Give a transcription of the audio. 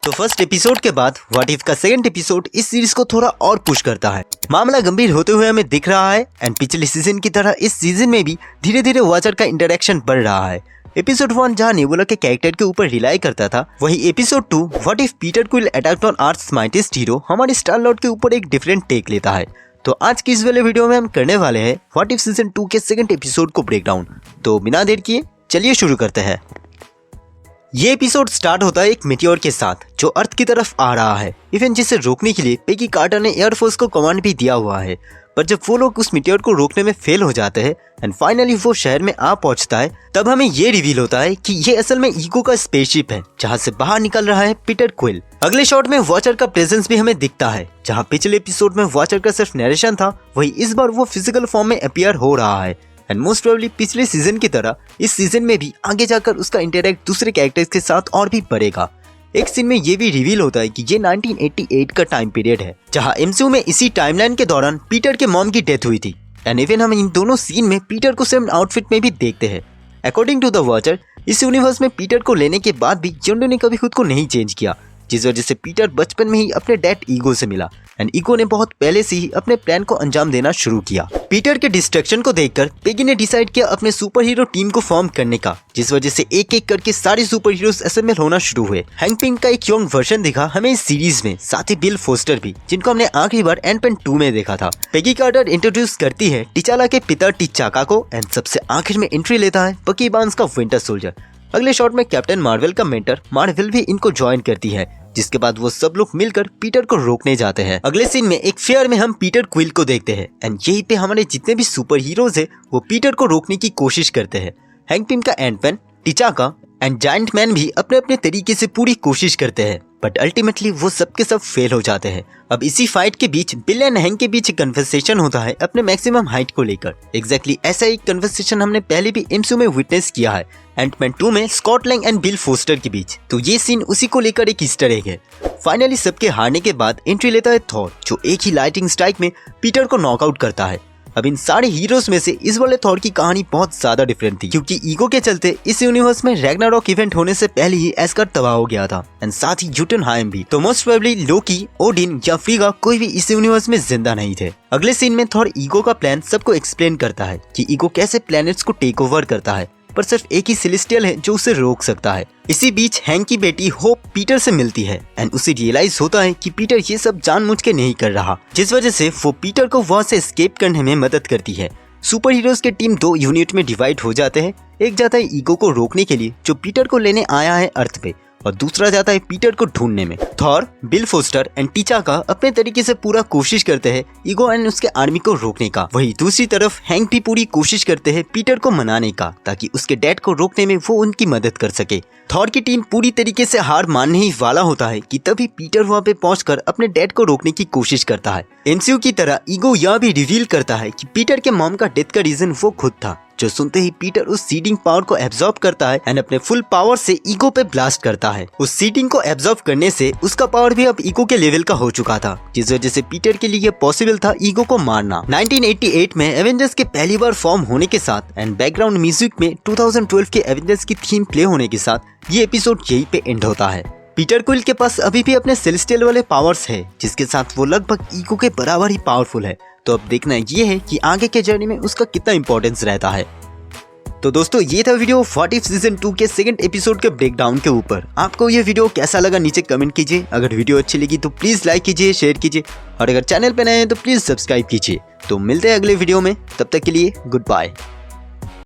तो first episode के बाद व्हाट इफ का सेकंड एपिसोड इस सीरीज को थोड़ा और पुश करता है। मामला गंभीर होते हुए हमें दिख रहा है एंड पिछले सीजन की तरह इस सीजन में भी धीरे धीरे वॉचर का इंटरेक्शन बढ़ रहा है। एपिसोड 1 जहाँ नेबुला के कैरेक्टर के ऊपर रिलाई करता था, वही episode 2 what if Peter Quill attacked on Earth's mightiest hero हमारे स्टार लॉर्ड के ऊपर एक डिफरेंट टेक लेता है। तो आज की इस वाले वीडियो में हम करने वाले हैं व्हाट इफ सीजन 2 के सेकंड एपिसोड को ब्रेक डाउन। तो बिना देर किए चलिए शुरू करते हैं। ये एपिसोड स्टार्ट होता है एक मेटियोर के साथ जो अर्थ की तरफ आ रहा है। इवेंट जिसे रोकने के लिए पेगी कार्टर ने एयरफोर्स को कमांड भी दिया हुआ है, पर जब वो लोग उस मेटियोर को रोकने में फेल हो जाते हैं एंड फाइनली वो शहर में आ पहुंचता है, तब हमें ये रिवील होता है कि ये असल में ईगो का स्पेसशिप है जहां से बाहर निकल रहा है पीटर क्विल। अगले शॉट में वॉचर का प्रेजेंस भी हमें दिखता है। जहां पिछले एपिसोड में वॉचर का सिर्फ नरेशन था, वही इस बार वो फिजिकल फॉर्म में अपीयर हो रहा है एंड मोस्ट प्रोबेबली पिछले सीजन की तरह इस सीजन में भी आगे जाकर उसका इंटरेक्ट दूसरे कैरेक्टर्स के साथ और भी बढ़ेगा। एक सीन में ये भी रिवील होता है कि ये 1988 का टाइम पीरियड है जहां एमसीयू में इसी टाइमलाइन के दौरान पीटर के मॉम की डेथ हुई थी एंड इवन हम इन दोनों सीन में पीटर को सेम आउटफिट में भी देखते हैं। अकॉर्डिंग टू द वॉचर, इस यूनिवर्स में पीटर को लेने के बाद भी जोंडो ने कभी खुद को नहीं चेंज किया, जिस वजह से पीटर बचपन में ही अपने डैड ईगो से मिला एंड ईगो ने बहुत पहले से ही अपने प्लान को अंजाम देना शुरू किया। पीटर के डिस्ट्रक्शन को देखकर पेगी ने डिसाइड किया अपने सुपर हीरो टीम को फॉर्म करने का, जिस वजह से एक एक करके सारे सुपर हीरोज असेंबल होना शुरू हुए। हैंक पिम का एक यंग वर्जन दिखा हमें इस सीरीज में, साथ ही बिल फोस्टर भी, जिनको हमने आखिरी बार एंटमैन 2 में देखा था। पेगी कार्टर इंट्रोड्यूस करती है टिचाला के पिता टिचाका को एंड सबसे आखिर में एंट्री लेता है बकी बार्न्स का विंटर सोल्जर। अगले शॉट में कैप्टन मार्वल का मेंटर मार्वल भी इनको ज्वाइन करती है, जिसके बाद वो सब लोग मिलकर पीटर को रोकने जाते हैं। अगले सीन में एक फेयर में हम पीटर क्विल को देखते हैं एंड यहीं पे हमारे जितने भी सुपर हीरोज है वो पीटर को रोकने की कोशिश करते हैं। हैंक पिम का एंटमैन, टिचाका एंड जायंट मैन भी अपने अपने तरीके से पूरी कोशिश करते हैं, बट अल्टीमेटली वो सब के सब फेल हो जाते हैं। अब इसी फाइट के बीच बिल एंड हैंक के बीच कन्वर्सेशन होता है अपने मैक्सिमम हाइट को लेकर। एग्जैक्टली ऐसा एक कन्वर्सेशन हमने पहले भी एमसीयू में विटनेस किया है एंटमैन 2 में Scott Lang and Bill Foster के बीच, तो ये सीन उसी को लेकर एक ईस्टर एग है। फाइनली सबके हारने के बाद एंट्री लेता है थॉर, जो एक ही लाइटिंग स्ट्राइक में पीटर को नॉकआउट करता है। अब इन सारे हीरोज में से इस वाले थॉर की कहानी बहुत ज्यादा डिफरेंट थी, क्योंकि ईगो के चलते इस यूनिवर्स में रैग्नारॉक इवेंट होने से पहले ही एस्गार्ड तबाह हो गया था एंड साथ ही जुटुनहाइम भी। तो मोस्ट प्रोबेबली लोकी, ओडिन या फ्रीगा कोई भी इस यूनिवर्स में जिंदा नहीं थे। अगले सीन में थॉर ईगो का प्लान सबको एक्सप्लेन करता है कि ईगो कैसे प्लैनेट्स को टेक ओवर करता है, पर सिर्फ एक ही सेलेस्टियल है जो उसे रोक सकता है। इसी बीच हैंक की बेटी होप पीटर से मिलती है एंड उसे रियलाइज होता है कि पीटर ये सब जानबूझ के नहीं कर रहा, जिस वजह से वो पीटर को वहां से एस्केप करने में मदद करती है। सुपर हीरोज के टीम 2 यूनिट में डिवाइड हो जाते हैं। एक जाता है ईगो को रोकने के लिए जो पीटर को लेने आया है अर्थ पे, और दूसरा जाता है पीटर को ढूंढने में। थॉर, बिल फोस्टर एंड टिचाका अपने तरीके से पूरा कोशिश करते हैं ईगो एंड उसके आर्मी को रोकने का। वही दूसरी तरफ हैंक भी पूरी कोशिश करते हैं पीटर को मनाने का, ताकि उसके डैड को रोकने में वो उनकी मदद कर सके। थॉर की टीम पूरी तरीके से हार मानने ही वाला होता है कि तभी पीटर वहाँ पे पहुंचकर अपने डैड को रोकने की कोशिश करता है। एमसीयू की तरह ईगो यह भी रिवील करता है कि पीटर के मॉम का डेथ का रीजन वो खुद था, जो सुनते ही पीटर उस सीडिंग पावर को एब्जॉर्ब करता है एंड अपने फुल पावर से ईगो पे ब्लास्ट करता है। उस सीडिंग को एब्जॉर्ब करने से उसका पावर भी अब ईगो के लेवल का हो चुका था, जिस वजह से पीटर के लिए पॉसिबल था ईगो को मारना। 1988 में एवेंजर्स के पहली बार फॉर्म होने के साथ एंड बैकग्राउंड म्यूजिक में 2012 के एवेंजर्स की थीम प्ले होने के साथ ये एपिसोड यहीं पे एंड होता है। पीटर क्विल के पास अभी भी अपने सेलेस्टियल वाले पावर्स है, जिसके साथ वो लगभग ईगो के बराबर ही पावरफुल है। तो अब देखना ये है कि आगे के जर्नी में उसका कितना इंपॉर्टेंस रहता है। तो दोस्तों ये था वीडियो व्हाट इफ सीजन 2 के सेकंड एपिसोड के ब्रेकडाउन के ऊपर। आपको ये वीडियो कैसा लगा नीचे कमेंट कीजिए। अगर वीडियो अच्छी लगी तो प्लीज लाइक कीजिए, शेयर कीजिए, और अगर चैनल पे नए हैं तो प्लीज सब्सक्राइब कीजिए। तो मिलते हैं अगले वीडियो में, तब तक के लिए गुड बाय।